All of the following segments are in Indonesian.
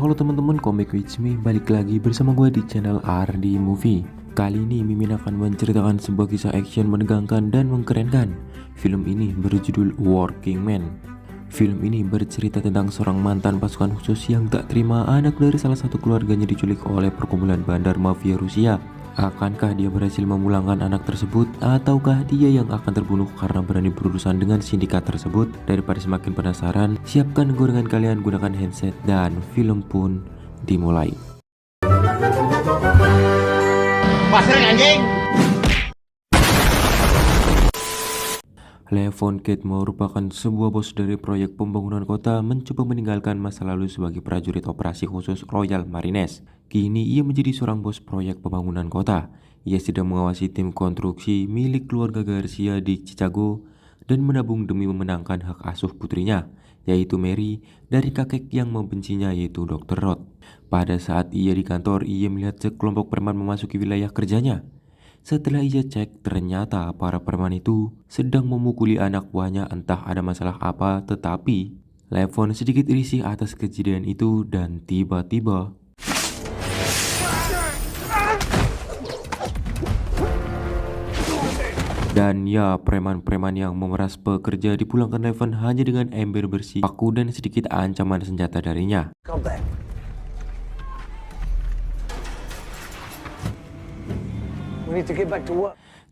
Halo teman-teman, Komik With Me balik lagi bersama gue di channel RD Movie. Kali ini Mimin akan menceritakan sebuah kisah action menegangkan dan mengkerenkan. Film ini berjudul Working Man. Film ini bercerita tentang seorang mantan pasukan khusus yang tak terima anak dari salah satu keluarganya diculik oleh perkumpulan bandar mafia Rusia. Akankah dia berhasil memulangkan anak tersebut, ataukah dia yang akan terbunuh karena berani berurusan dengan sindikat tersebut? Daripada semakin penasaran, siapkan gorengan kalian, gunakan handset, dan film pun dimulai. Pasir anjing. Levon Kate merupakan sebuah bos dari proyek pembangunan kota, mencoba meninggalkan masa lalu sebagai prajurit operasi khusus Royal Marines. Kini ia menjadi seorang bos proyek pembangunan kota. Ia sedang mengawasi tim konstruksi milik keluarga Garcia di Chicago dan menabung demi memenangkan hak asuh putrinya, yaitu Mary, dari kakek yang membencinya, yaitu Dr. Roth. Pada saat ia di kantor, ia melihat sekelompok preman memasuki wilayah kerjanya. Setelah ia cek, ternyata para preman itu sedang memukuli anak buahnya, entah ada masalah apa. Tetapi Levon sedikit risih atas kejadian itu dan tiba-tiba preman-preman yang memeras pekerja dipulangkan Levon hanya dengan ember bersih, paku, dan sedikit ancaman senjata darinya.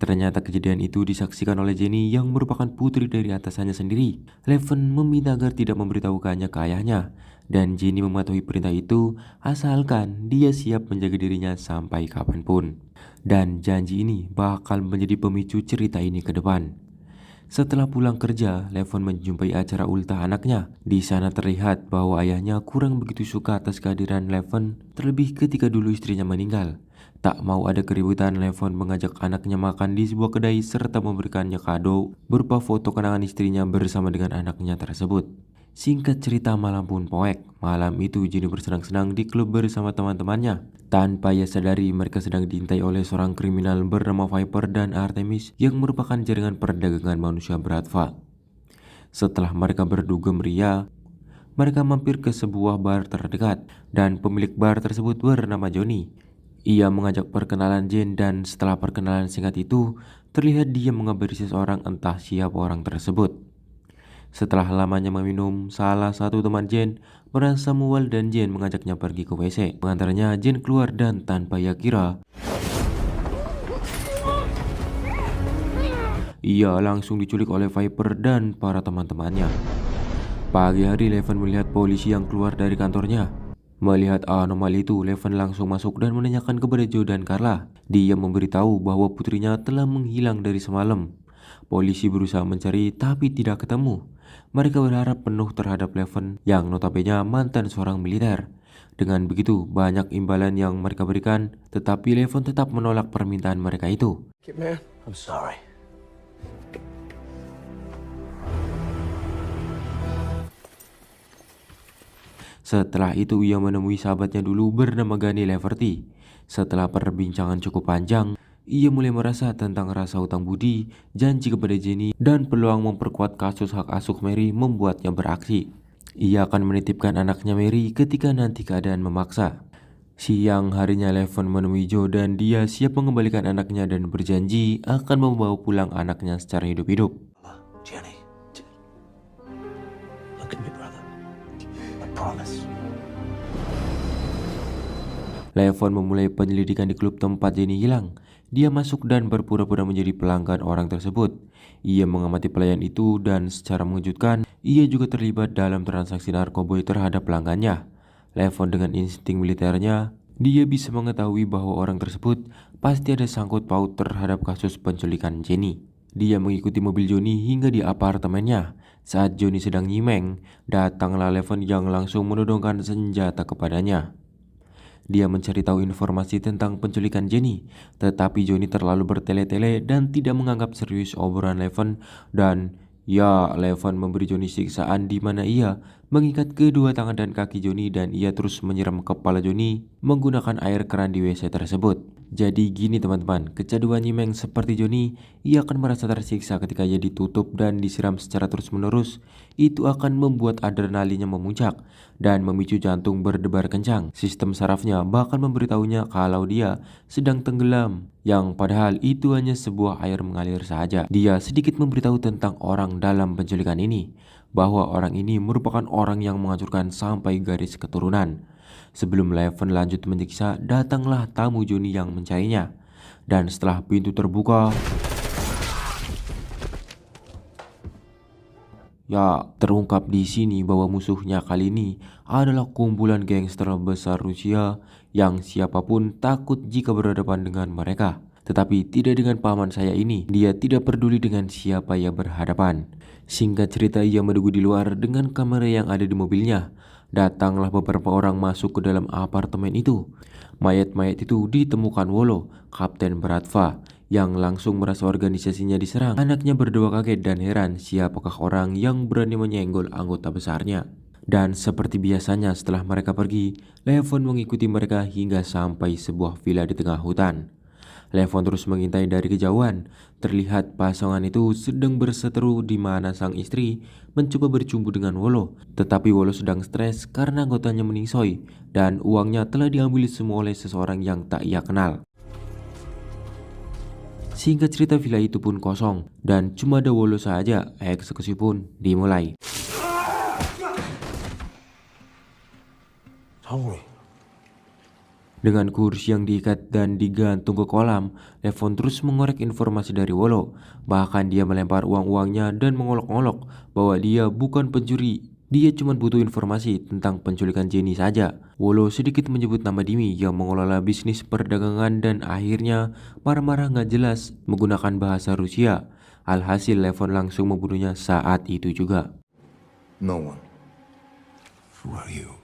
Ternyata kejadian itu disaksikan oleh Jenny yang merupakan putri dari atasannya sendiri. Levon meminta agar tidak memberitahukannya ke ayahnya, dan Jenny mematuhi perintah itu asalkan dia siap menjaga dirinya sampai kapanpun. Dan janji ini bakal menjadi pemicu cerita ini ke depan. Setelah pulang kerja, Levon menjumpai acara ultah anaknya. Di sana terlihat bahwa ayahnya kurang begitu suka atas kehadiran Levon, terlebih ketika dulu istrinya meninggal. Tak mau ada keributan, Levon mengajak anaknya makan di sebuah kedai serta memberikannya kado berupa foto kenangan istrinya bersama dengan anaknya tersebut. Singkat cerita, malam pun poek. Malam itu Jenny bersenang-senang di klub bersama teman-temannya. Tanpa ia sadari, mereka sedang diintai oleh seorang kriminal bernama Viper dan Artemis yang merupakan jaringan perdagangan manusia Bratva. Setelah mereka berduga meriah, mereka mampir ke sebuah bar terdekat dan pemilik bar tersebut bernama Johnny. Ia mengajak perkenalan Jane, dan setelah perkenalan singkat itu, terlihat dia mengabari seseorang, entah siapa orang tersebut. Setelah lamanya meminum, salah satu teman Jane merasa mual dan Jane mengajaknya pergi ke WC. Mengantarnya, Jane keluar dan tanpa ia kira, ia langsung diculik oleh Viper dan para teman-temannya. Pagi hari, Levon melihat polisi yang keluar dari kantornya. Melihat anomali itu, Levon langsung masuk dan menanyakan kepada Joe dan Carla. Dia memberitahu bahwa putrinya telah menghilang dari semalam. Polisi berusaha mencari tapi tidak ketemu. Mereka berharap penuh terhadap Levon yang notabene mantan seorang militer. Dengan begitu, banyak imbalan yang mereka berikan, tetapi Levon tetap menolak permintaan mereka itu. Man, I'm sorry. Setelah itu ia menemui sahabatnya dulu bernama Gani Leverty. Setelah perbincangan cukup panjang, ia mulai merasa tentang rasa hutang budi, janji kepada Jenny, dan peluang memperkuat kasus hak asuh Mary membuatnya beraksi. Ia akan menitipkan anaknya Mary ketika nanti keadaan memaksa. Siang harinya, Levon menemui Joe dan dia siap mengembalikan anaknya dan berjanji akan membawa pulang anaknya secara hidup-hidup. Jenny, look at me, brother. I promise. Levon memulai penyelidikan di klub tempat Jenny hilang. Dia masuk dan berpura-pura menjadi pelanggan orang tersebut. Ia mengamati pelayan itu dan secara mengejutkan, ia juga terlibat dalam transaksi narkoba terhadap pelanggannya. Levon dengan insting militernya, dia bisa mengetahui bahwa orang tersebut pasti ada sangkut paut terhadap kasus penculikan Jenny. Dia mengikuti mobil Johnny hingga di apartemennya. Saat Johnny sedang nyimeng, datanglah Levon yang langsung menodongkan senjata kepadanya. Dia mencari tahu informasi tentang penculikan Jenny, tetapi Johnny terlalu bertele-tele dan tidak menganggap serius obrolan Levon, dan Levon memberi Johnny siksaan di mana ia mengikat kedua tangan dan kaki Johnny dan ia terus menyiram kepala Johnny menggunakan air keran di WC tersebut. Jadi gini teman-teman, kecanduan nyimeng seperti Johnny, ia akan merasa tersiksa ketika ia ditutup dan disiram secara terus-menerus. Itu akan membuat adrenalinnya memuncak dan memicu jantung berdebar kencang. Sistem sarafnya bahkan memberitahunya kalau dia sedang tenggelam, yang padahal itu hanya sebuah air mengalir saja. Dia sedikit memberitahu tentang orang dalam penculikan ini, bahwa orang ini merupakan orang yang menghancurkan sampai garis keturunan. Sebelum Leven lanjut menyiksa, datanglah tamu Johnny yang mencarinya. Dan setelah pintu terbuka, ya, terungkap di sini bahwa musuhnya kali ini adalah kumpulan gangster besar Rusia yang siapapun takut jika berhadapan dengan mereka. Tetapi tidak dengan paman saya ini, dia tidak peduli dengan siapa yang berhadapan. Singkat cerita, ia menunggu di luar dengan kamera yang ada di mobilnya. Datanglah beberapa orang masuk ke dalam apartemen itu. Mayat-mayat itu ditemukan Wolo, Kapten Bratva, yang langsung merasa organisasinya diserang. Anaknya berdua kaget dan heran siapakah orang yang berani menyenggol anggota besarnya. Dan seperti biasanya setelah mereka pergi, Leven mengikuti mereka hingga sampai sebuah villa di tengah hutan. Leven terus mengintai dari kejauhan. Terlihat pasangan itu sedang berseteru di mana sang istri mencoba bercumbu dengan Wolo. Tetapi Wolo sedang stres karena anggotanya meningsoi dan uangnya telah diambil semua oleh seseorang yang tak ia kenal. Singkat cerita, villa itu pun kosong dan cuma ada Wolo saja. Eksekusi pun dimulai. Hungry. Dengan kursi yang diikat dan digantung ke kolam, Leven terus mengorek informasi dari Wolo. Bahkan dia melempar uang-uangnya dan mengolok-olok bahwa dia bukan pencuri. Dia cuma butuh informasi tentang penculikan Jenny saja. Wolo sedikit menyebut nama Dimi yang mengelola bisnis perdagangan dan akhirnya marah-marah gak jelas menggunakan bahasa Rusia. Alhasil Leven langsung membunuhnya saat itu juga. No one. Who are you?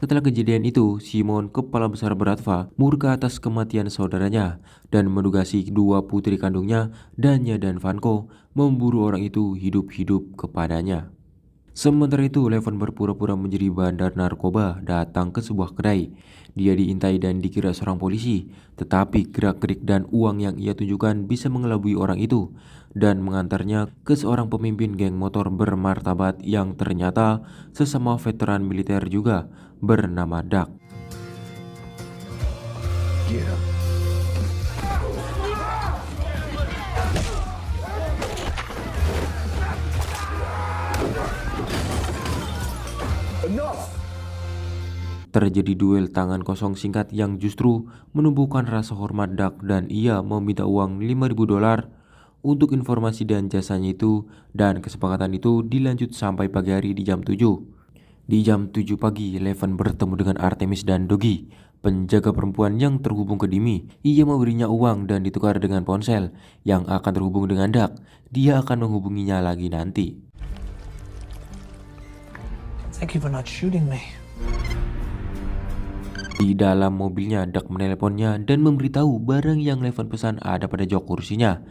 Setelah kejadian itu, Simon, kepala besar Bratva, murka atas kematian saudaranya dan menugasi dua putri kandungnya, Danya dan Vanko, memburu orang itu hidup-hidup kepadanya. Sementara itu, Leven berpura-pura menjadi bandar narkoba datang ke sebuah kedai. Dia diintai dan dikira seorang polisi, tetapi gerak-gerik dan uang yang ia tunjukkan bisa mengelabui orang itu dan mengantarnya ke seorang pemimpin geng motor bermartabat yang ternyata sesama veteran militer juga, bernama Duck. Get up. Enough. Terjadi duel tangan kosong singkat yang justru menumbuhkan rasa hormat Duck dan ia meminta uang $5.000 untuk informasi dan jasanya itu, dan kesepakatan itu dilanjut sampai pagi hari di jam 7. Di jam 7 pagi, Leven bertemu dengan Artemis dan Dogi, penjaga perempuan yang terhubung ke Dimi. Ia memberinya uang dan ditukar dengan ponsel yang akan terhubung dengan Duck. Dia akan menghubunginya lagi nanti. Thank you for not shooting me. Di dalam mobilnya, Duck menelponnya dan memberitahu barang yang Leven pesan ada pada jok kursinya,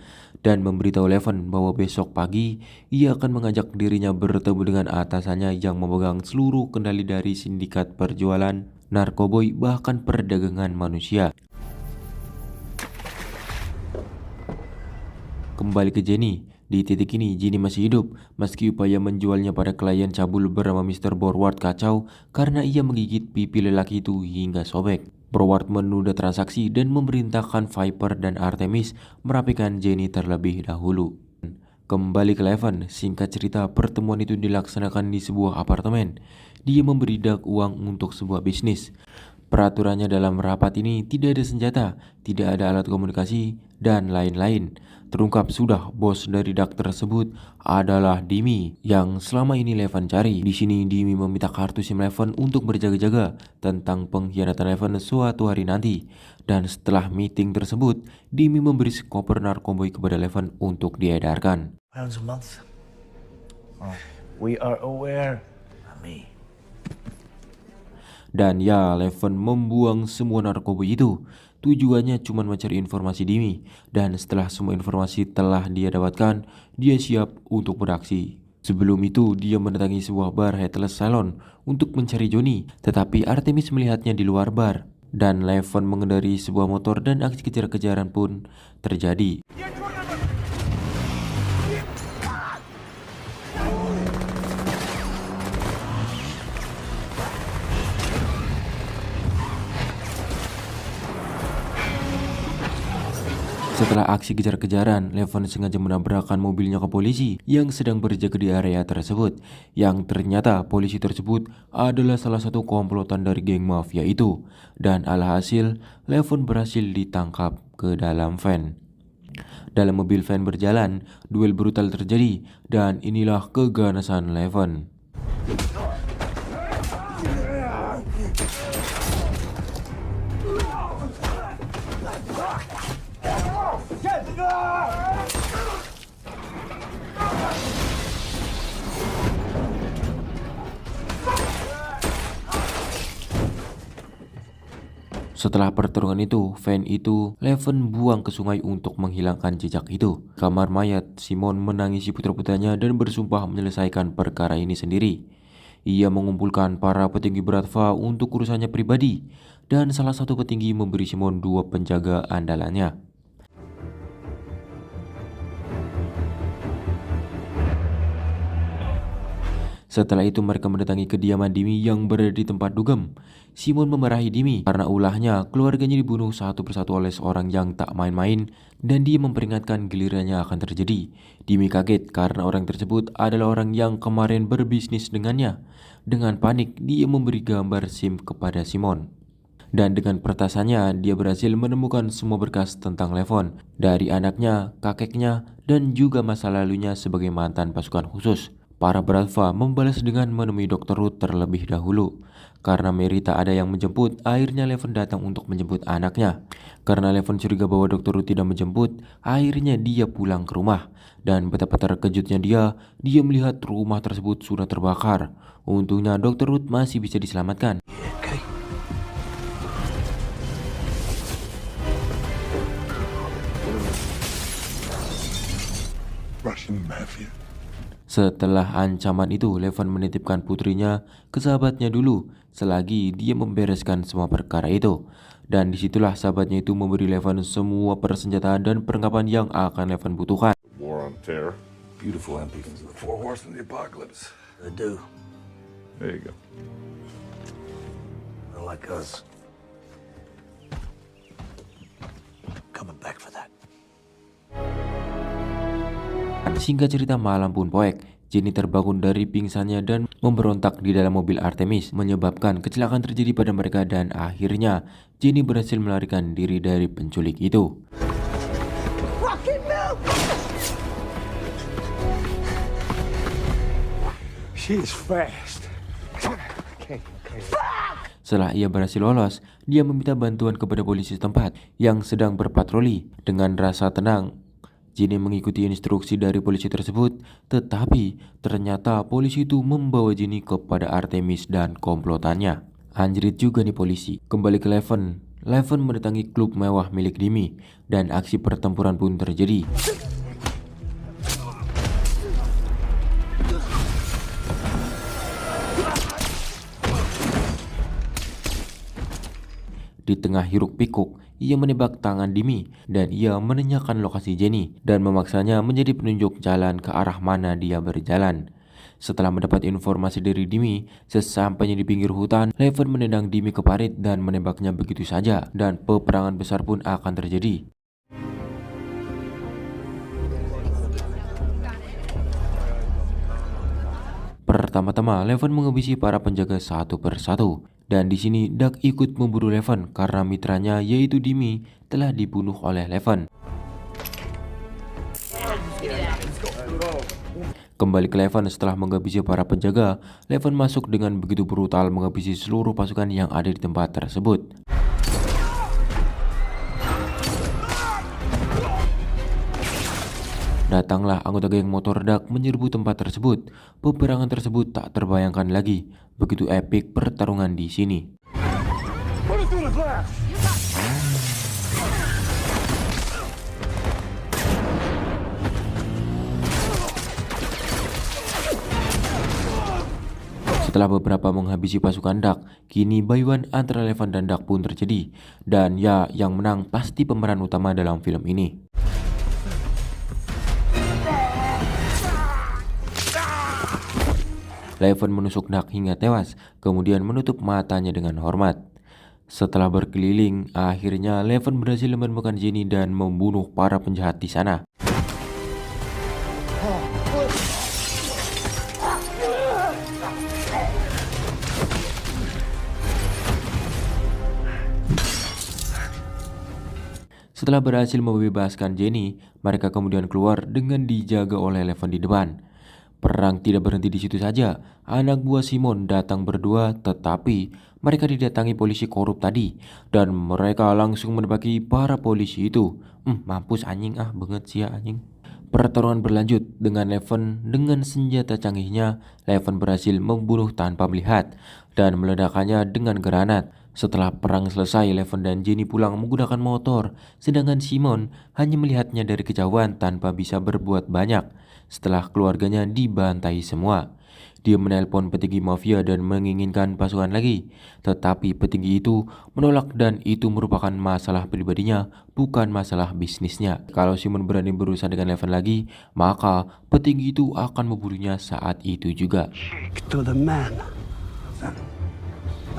dan memberitahu Leven bahwa besok pagi ia akan mengajak dirinya bertemu dengan atasannya yang memegang seluruh kendali dari sindikat perjualan narkoboy bahkan perdagangan manusia. Kembali ke Jenny. Di titik ini, Jenny masih hidup meski upaya menjualnya pada klien cabul bernama Mr. Borward kacau karena ia menggigit pipi lelaki itu hingga sobek. Borward menunda transaksi dan memerintahkan Viper dan Artemis merapikan Jenny terlebih dahulu. Kembali ke Leven, singkat cerita pertemuan itu dilaksanakan di sebuah apartemen. Dia memberi Duck uang untuk sebuah bisnis. Peraturannya dalam rapat ini tidak ada senjata, tidak ada alat komunikasi, dan lain-lain. Terungkap sudah bos dari Duck tersebut adalah Dimi yang selama ini Leven cari. Di sini Dimi meminta kartu SIM Leven untuk berjaga-jaga tentang pengkhianatan Leven suatu hari nanti. Dan setelah meeting tersebut, Dimi memberi sekoper narkoboy kepada Leven untuk diedarkan. Pounds a month. We are aware. Not me. Dan ya, Leven membuang semua narkoba itu. tujuannya cuma mencari informasi Dimi. Dan setelah semua informasi telah dia dapatkan, dia siap untuk beraksi. Sebelum itu, dia mendatangi sebuah bar headless salon untuk mencari Johnny. Tetapi Artemis melihatnya di luar bar. Dan Levon mengendarai sebuah motor dan aksi kejar-kejaran pun terjadi. Setelah aksi kejar-kejaran, Levon sengaja menabrakkan mobilnya ke polisi yang sedang berjaga di area tersebut. Yang ternyata polisi tersebut adalah salah satu komplotan dari geng mafia itu. Dan alhasil, Levon berhasil ditangkap ke dalam van. Dalam mobil van berjalan, duel brutal terjadi dan inilah keganasan Levon. Setelah pertarungan itu, van itu Levon buang ke sungai untuk menghilangkan jejak itu. Kamar mayat, Simon menangisi putra-putranya dan bersumpah menyelesaikan perkara ini sendiri. Ia mengumpulkan para petinggi Bratva untuk urusannya pribadi, dan salah satu petinggi memberi Simon 2 penjaga andalannya. Setelah itu mereka mendatangi kediaman Dimi yang berada di tempat dugem. Simon memarahi Dimi karena ulahnya keluarganya dibunuh satu persatu oleh seorang yang tak main-main dan dia memperingatkan gilirannya akan terjadi. Dimi kaget karena orang tersebut adalah orang yang kemarin berbisnis dengannya. Dengan panik dia memberi gambar SIM kepada Simon. Dan dengan pertasannya dia berhasil menemukan semua berkas tentang Levon dari anaknya, kakeknya, dan juga masa lalunya sebagai mantan pasukan khusus. Para Bratva membalas dengan menemui Dr. Ruth terlebih dahulu. Karena Mary tak ada yang menjemput, akhirnya Levon datang untuk menjemput anaknya. Karena Levon curiga bahwa Dr. Ruth tidak menjemput, akhirnya dia pulang ke rumah. Dan betapa terkejutnya dia melihat rumah tersebut sudah terbakar. Untungnya Dr. Ruth masih bisa diselamatkan. Okay. Russian mafia. Setelah ancaman itu, Levon menitipkan putrinya ke sahabatnya dulu selagi dia membereskan semua perkara itu. Dan disitulah sahabatnya itu memberi Levon semua persenjataan dan perlengkapan yang akan Levon butuhkan. War on Terror. Beautiful antithesis of the Four Horsemen of the Apocalypse. I do. There you go. Not like us. Coming back for that. Singkat cerita, malam pun poek. Jenny terbangun dari pingsannya dan memberontak di dalam mobil Artemis, menyebabkan kecelakaan terjadi pada mereka dan akhirnya Jenny berhasil melarikan diri dari penculik itu. She is fast. Setelah ia berhasil lolos, dia meminta bantuan kepada polisi setempat yang sedang berpatroli. Dengan rasa tenang, Jenny mengikuti instruksi dari polisi tersebut, tetapi ternyata polisi itu membawa Jenny kepada Artemis dan komplotannya. Anjrit juga nih polisi. Kembali ke Levon. Levon mendatangi klub mewah milik Dimi dan aksi pertempuran pun terjadi. Di tengah hiruk pikuk, ia menebak tangan Dimi dan ia menanyakan lokasi Jenny dan memaksanya menjadi penunjuk jalan ke arah mana dia berjalan. Setelah mendapat informasi dari Dimi, sesampainya di pinggir hutan, Levon menendang Dimi ke parit dan menembaknya begitu saja dan peperangan besar pun akan terjadi. Pertama-tama, Levon menghabisi para penjaga satu persatu. Dan di sini Doug ikut memburu Levon karena mitranya yaitu Dimi telah dibunuh oleh Levon. Kembali ke Levon setelah menghabisi para penjaga, Levon masuk dengan begitu brutal menghabisi seluruh pasukan yang ada di tempat tersebut. Datanglah anggota geng motor Doug menyerbu tempat tersebut. Peperangan tersebut tak terbayangkan lagi. Begitu epik pertarungan di sini. Setelah beberapa menghabisi pasukan Dark, kini bayuan antara Eleven dan Dark pun terjadi. Dan ya, yang menang pasti pemeran utama dalam film ini. Eleven menusuk Dark hingga tewas, kemudian menutup matanya dengan hormat. Setelah berkeliling, akhirnya Eleven berhasil menemukan Jenny dan membunuh para penjahat di sana. Setelah berhasil membebaskan Jenny, mereka kemudian keluar dengan dijaga oleh Eleven di depan. Perang tidak berhenti di situ saja. Anak buah Simon datang berdua, tetapi mereka didatangi polisi korup tadi, dan mereka langsung menebaki para polisi itu. Mampus anjing, banget sih ya anjing. Pertarungan berlanjut dengan Eleven dengan senjata canggihnya. Eleven berhasil membunuh tanpa melihat dan meledakannya dengan granat. Setelah perang selesai, Eleven dan Jenny pulang menggunakan motor, sedangkan Simon hanya melihatnya dari kejauhan tanpa bisa berbuat banyak. Setelah keluarganya dibantai semua, dia menelpon petinggi mafia dan menginginkan pasukan lagi. Tetapi petinggi itu menolak dan itu merupakan masalah pribadinya, bukan masalah bisnisnya. Kalau Simon berani berurusan dengan Eleven lagi, maka petinggi itu akan membunuhnya saat itu juga. To the man.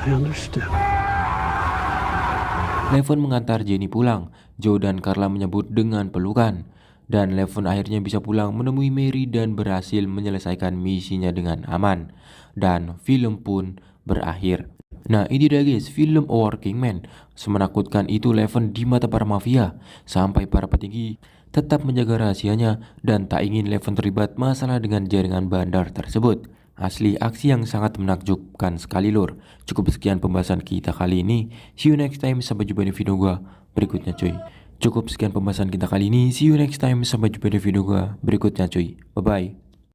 I understood. Eleven mengantar Jenny pulang. Joe dan Carla menyambut dengan pelukan. Dan Eleven akhirnya bisa pulang menemui Mary dan berhasil menyelesaikan misinya dengan aman. Dan film pun berakhir. Nah ini dia guys, film A Working Man. Semenakutkan itu Eleven di mata para mafia, sampai para petinggi tetap menjaga rahasianya dan tak ingin Eleven terlibat masalah dengan jaringan bandar tersebut. Asli aksi yang sangat menakjubkan sekali lur. Cukup sekian pembahasan kita kali ini. See you next time, sampai jumpa di video gua berikutnya cuy. Cukup sekian pembahasan kita kali ini. See you next time, sampai jumpa di video gua berikutnya cuy. Bye bye.